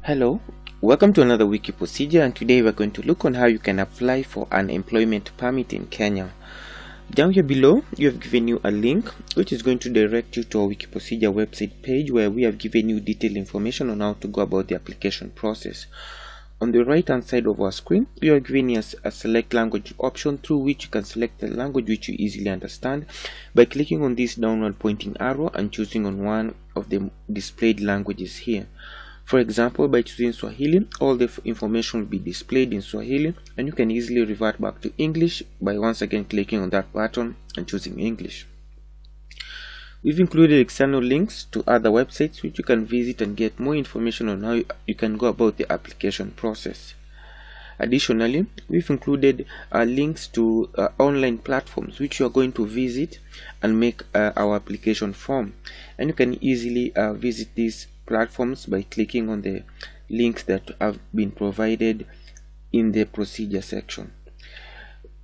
Hello, welcome to another wiki procedure, and today we're going to look on how you can apply for an employment permit in Kenya. Down here below, you have given you a link which is going to direct you to our wiki procedure website page where we have given you detailed information on how to go about the application process. On the right hand side of our screen, we are giving you a select language option through which you can select the language which you easily understand by clicking on this downward pointing arrow and choosing on one of the displayed languages here. For example, by choosing Swahili, all the information will be displayed in Swahili, and you can easily revert back to English by once again clicking on that button and choosing English. We've included external links to other websites which you can visit and get more information on how you can go about the application process. Additionally, we've included links to online platforms which you are going to visit and make our application form, and you can easily visit these platforms by clicking on the links that have been provided in the procedure section.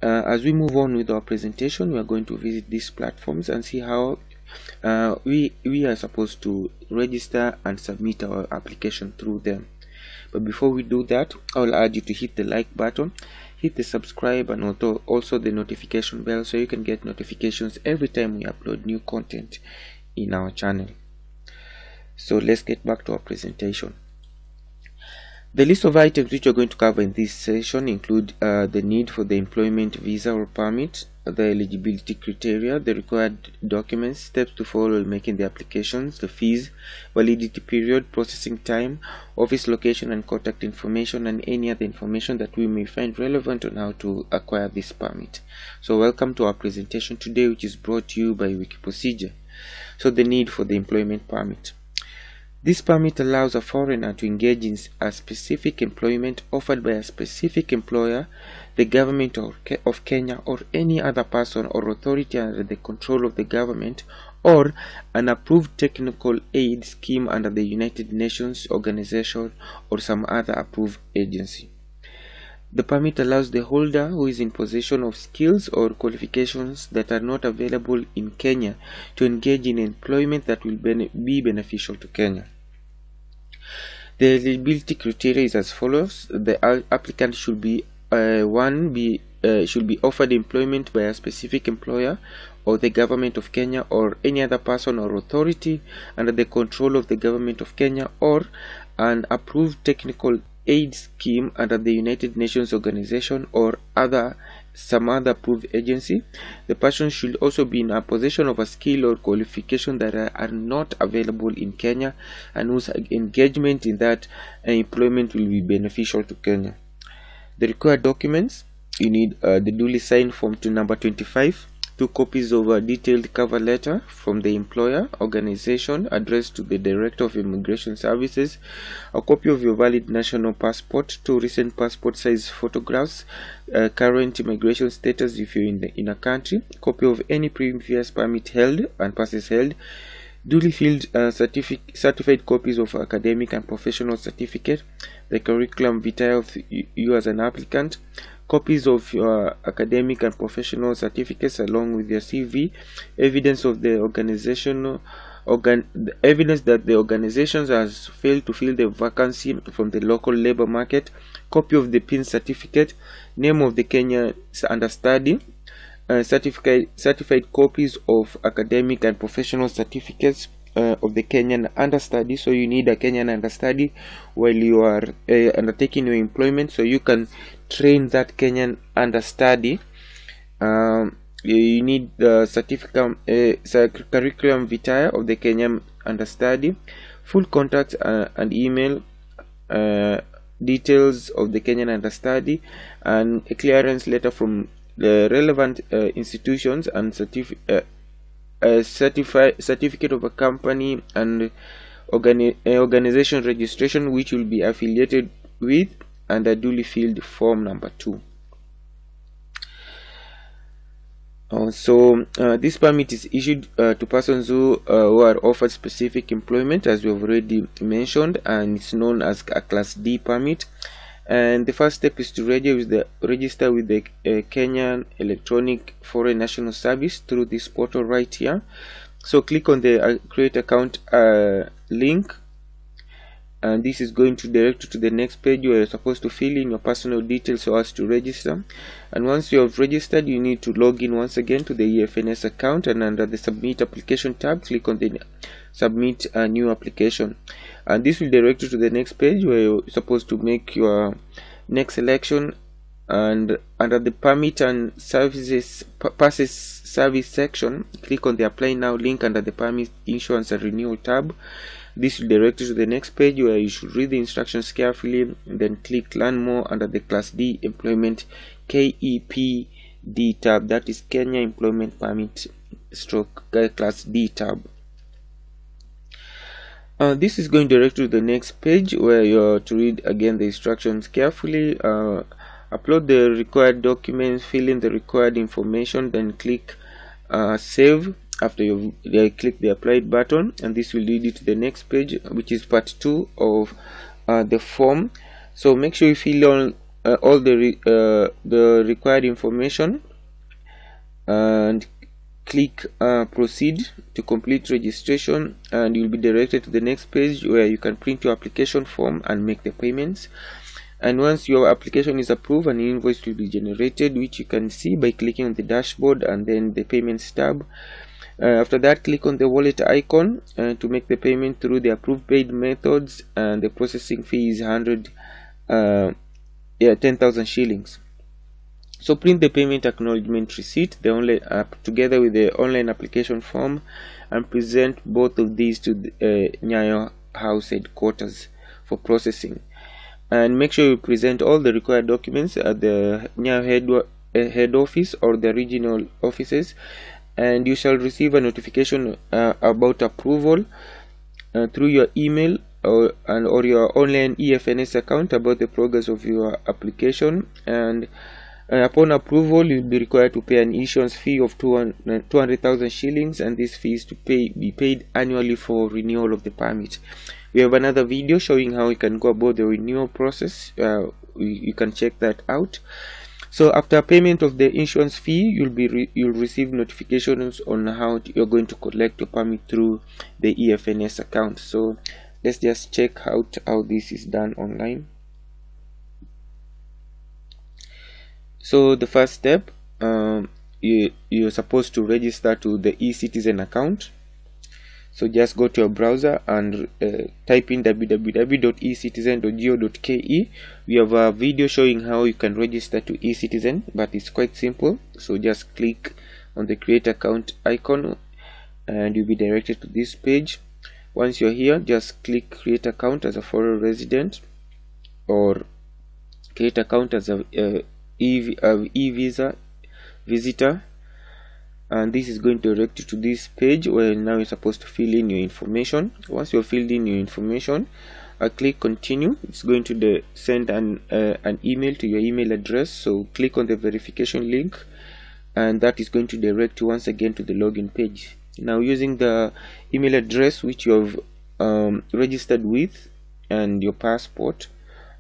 As we move on with our presentation, we are going to visit these platforms and see how we are supposed to register and submit our application through them. But before we do that, I will urge you to hit the like button, hit the subscribe, and also the notification bell so you can get notifications every time we upload new content in our channel. So let's get back to our presentation. The list of items which we're going to cover in this session include the need for the employment visa or permit, the eligibility criteria, the required documents, steps to follow in making the applications, the fees, validity period, processing time, office location and contact information, and any other information that we may find relevant on how to acquire this permit. So welcome to our presentation today, which is brought to you by Wiki Procedure. So the need for the employment permit. This permit allows a foreigner to engage in a specific employment offered by a specific employer, the government of Kenya, or any other person or authority under the control of the government, or an approved technical aid scheme under the United Nations organization or some other approved agency. The permit allows the holder who is in possession of skills or qualifications that are not available in Kenya to engage in employment that will be beneficial to Kenya. The eligibility criteria is as follows. The applicant should be should be offered employment by a specific employer or the government of Kenya or any other person or authority under the control of the government of Kenya, or an approved technical aid scheme under the United Nations organization or some other approved agency. The person should also be in a possession of a skill or qualification that are not available in Kenya and whose engagement in that employment will be beneficial to Kenya. The required documents: you need the duly signed Form 2 number 25, 2 copies of a detailed cover letter from the employer organization addressed to the Director of Immigration Services, a copy of your valid national passport, 2 recent passport size photographs, current immigration status if you're in a country, copy of any previous permit held and passes held, duly filled certified copies of academic and professional certificate, the curriculum vitae of you as an applicant, copies of your academic and professional certificates along with your CV, evidence of the evidence that the organization has failed to fill the vacancy from the local labor market, copy of the PIN certificate, name of the Kenyan understudy, certified copies of academic and professional certificates of the Kenyan understudy. So you need a Kenyan understudy while you are undertaking your employment, so you can train that Kenyan understudy. You need the curriculum vitae of the Kenyan understudy, full contact and email details of the Kenyan understudy, and a clearance letter from the relevant institutions, and a certificate of a company and organization registration which will be affiliated with, and a duly filled Form number 2. This permit is issued to persons who are offered specific employment, as we have already mentioned, and it's known as a Class D permit. And the first step is to register with the Kenyan Electronic Foreign National Service through this portal right here. So click on the create account link and this is going to direct you to the next page where you're supposed to fill in your personal details so as to register. And once you have registered, you need to log in once again to the EFNS account, and under the submit application tab, click on the submit a new application, and this will direct you to the next page where you're supposed to make your next selection. And under the permit and services passes service section, click on the apply now link under the permit insurance and renewal tab. This will direct you to the next page where you should read the instructions carefully, then click learn more under the class D employment KEPD tab, that is Kenya Employment Permit stroke class D tab. This is going to direct you to the next page where you are to read again the instructions carefully, upload the required documents, fill in the required information, then click save after you click the applied button, and this will lead you to the next page, which is part 2 of the form. So make sure you fill all the required information and click proceed to complete registration, and you'll be directed to the next page where you can print your application form and make the payments. And once your application is approved, an invoice will be generated, which you can see by clicking on the dashboard and then the payments tab. After that, click on the wallet icon to make the payment through the approved paid methods, and the processing fee is 10,000 shillings. So print the payment acknowledgement receipt, the online app, together with the online application form, and present both of these to the Nyayo House headquarters for processing. And make sure you present all the required documents at the Nyayo head office or the regional offices, and you shall receive a notification about approval through your email or your online EFNS account about the progress of your application. And upon approval, you'll be required to pay an issuance fee of 200,000 shillings, and this fee is to be paid annually for renewal of the permit. We have another video showing how you can go about the renewal process. You can check that out. So after payment of the insurance fee, you'll receive notifications on how you're going to collect your permit through the EFNS account. So let's just check out how this is done online. So the first step, you're supposed to register to the eCitizen account. So just go to your browser and type in www.ecitizen.go.ke. We have a video showing how you can register to eCitizen, but it's quite simple. So just click on the create account icon and you'll be directed to this page. Once you're here, just click create account as a foreign resident or create account as a e-visa visitor, and this is going to direct you to this page where now you're supposed to fill in your information. Once you've filled in your information, click continue. It's going to send an email to your email address, so click on the verification link, and that is going to direct you once again to the login page. Now, using the email address which you have registered with and your passport,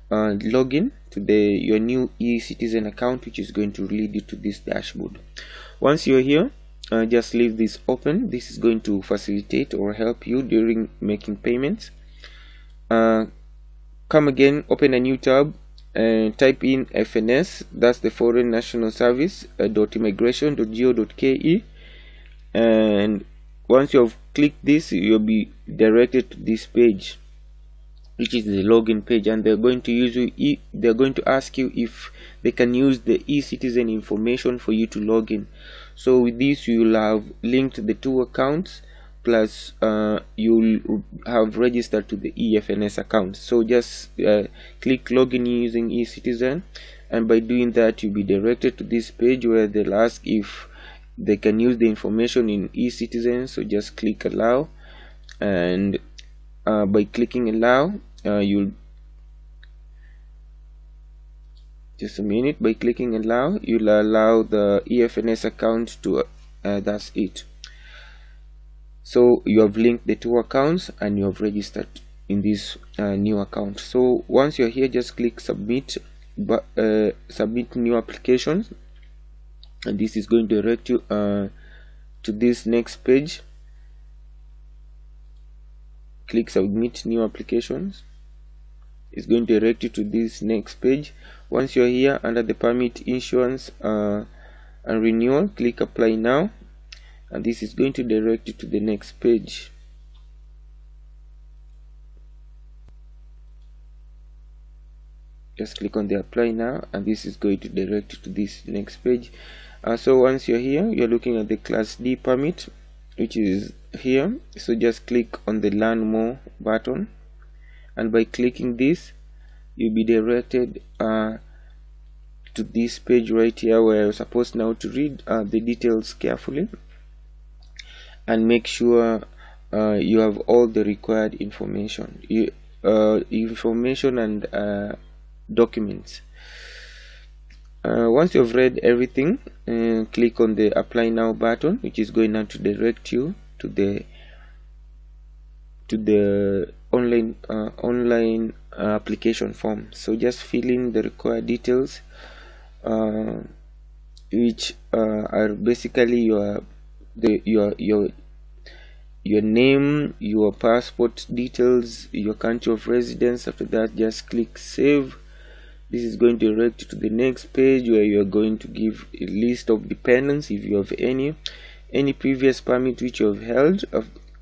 log in to your new eCitizen account, which is going to lead you to this dashboard. Once you're here, just leave this open. This is going to facilitate or help you during making payments. Come again, open a new tab and type in FNS, that's the Foreign National Service .immigration.go.ke, and once you have clicked this, you'll be directed to this page, which is the login page, and they're going to ask you if they can use the eCitizen information for you to log in. So with this, you'll have linked the two accounts, plus you'll have registered to the EFNS account. So just click login using eCitizen, and by doing that, you'll be directed to this page where they'll ask if they can use the information in eCitizen. So just click allow, and by clicking allow, you'll by clicking allow, you'll allow the EFNS account to that's it. So you have linked the two accounts and you have registered in this new account. So once you're here, just click submit, submit new applications, and this is going to direct you to this next page. Click submit new applications, it's going to direct you to this next page. Once you're here under the permit issuance and renewal, click apply now, and this is going to direct you to the next page. Just click on the apply now, and this is going to direct you to this next page. So once you're here, you're looking at the Class D permit, which is here. So just click on the learn more button, and by clicking this, you'll be directed to this page right here, where you're supposed now to read the details carefully and make sure you have all the required information and documents. Once you've read everything, click on the apply now button, which is going now to direct you to the online application form. So just fill in the required details, which are basically your name, your passport details, your country of residence. After that, just click save. This is going to direct you to the next page, where you are going to give a list of dependents if you have any previous permit which you have held,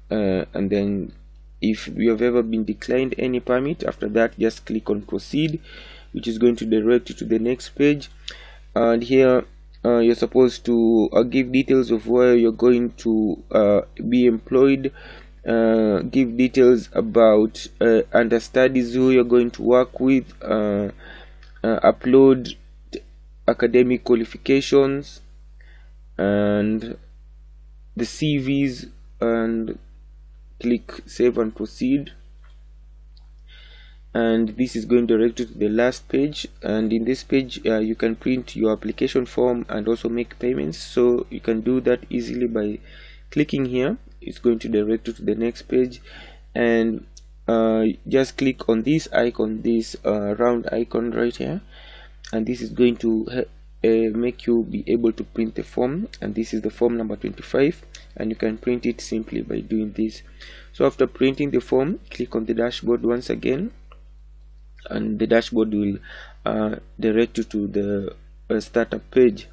and then if you have ever been declined any permit. After that, just click on proceed, which is going to direct you to the next page. And here you're supposed to give details of where you're going to be employed, give details about understudies who you're going to work with, upload academic qualifications and the CVs, and click save and proceed. And this is going to direct you to the last page, and in this page you can print your application form and also make payments. So you can do that easily by clicking here. It's going to direct you to the next page, and just click on this icon, this round icon right here, and this is going to make you be able to print the form. And this is the form number 25, and you can print it simply by doing this. So after printing the form, click on the dashboard once again, and the dashboard will direct you to the startup page.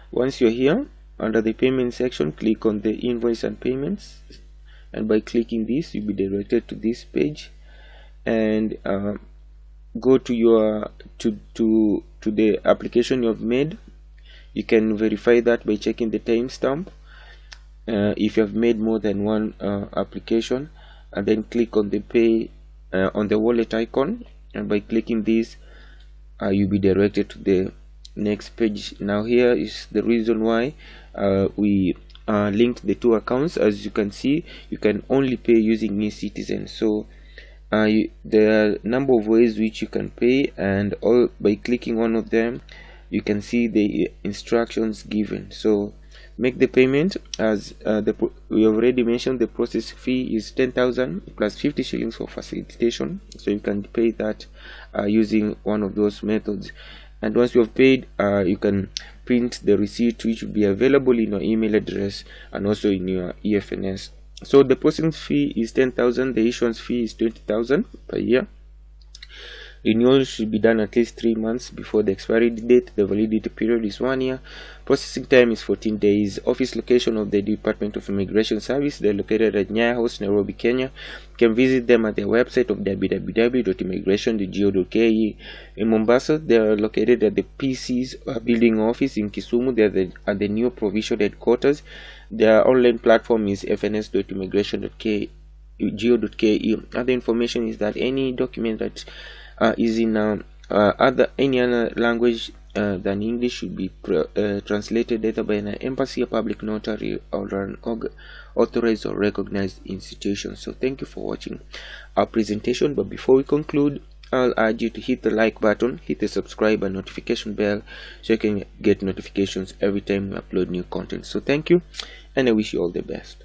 Once you're here, under the payment section, click on the invoice and payments, and by clicking this, you'll be directed to this page, and go to your to the application you have made. You can verify that by checking the timestamp if you have made more than one application, and then click on the pay on the wallet icon, and by clicking this, you'll be directed to the next page. Now here is the reason why we linked the two accounts. As you can see, you can only pay using eCitizen. So there are a number of ways which you can pay, and all by clicking one of them, you can see the instructions given. So make the payment. As we already mentioned, the process fee is 10,000 plus 50 shillings for facilitation, so you can pay that using one of those methods. And once you have paid, you can print the receipt, which will be available in your email address and also in your EFNS. So the processing fee is 10,000, the issuance fee is 20,000 per year. Renewal should be done at least 3 months before the expiry date. The validity period is 1 year. Processing time is 14 days. Office location of the Department of Immigration Service. They're located at Nyayo House, Nairobi, Kenya. You can visit them at their website of www.immigration.go.ke. In Mombasa, they are located at the PC's building office. In Kisumu, they are at the new provincial headquarters. Their online platform is fns.immigration.go.ke. Other information is that any document that is in any other language than English should be translated either by an embassy, a public notary, or an authorized or recognized institution. So thank you for watching our presentation, but before we conclude, I'll urge you to hit the like button, hit the subscribe and notification bell, so you can get notifications every time we upload new content. So thank you, and I wish you all the best.